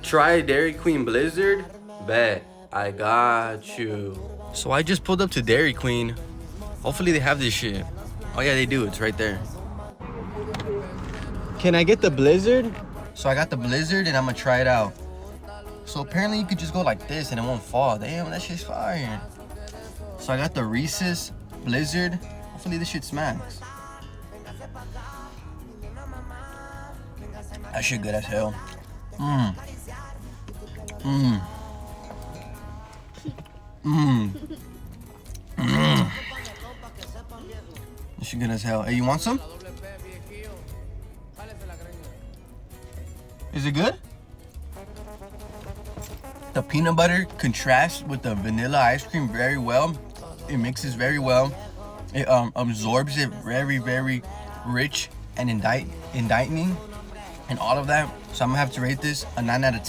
try Dairy Queen Blizzard? Bet. I got you. So I just pulled up to Dairy Queen. Hopefully they have this shit. Oh yeah, they do. It's right there. Can I get the Blizzard? So I got the Blizzard and I'm gonna try it out. So apparently you could just go like this and it won't fall. Damn, that shit's fire. So I got the Reese's Blizzard. Hopefully this shit smacks. That shit good as hell. Mmm. Mmm. Mmm. Mmm. This shit good as hell. Hey, you want some? Is it good? The peanut butter contrasts with the vanilla ice cream very well. It mixes very well. It absorbs it very, very rich and indicting and all of that. So I'm gonna have to rate this a 9 out of 10.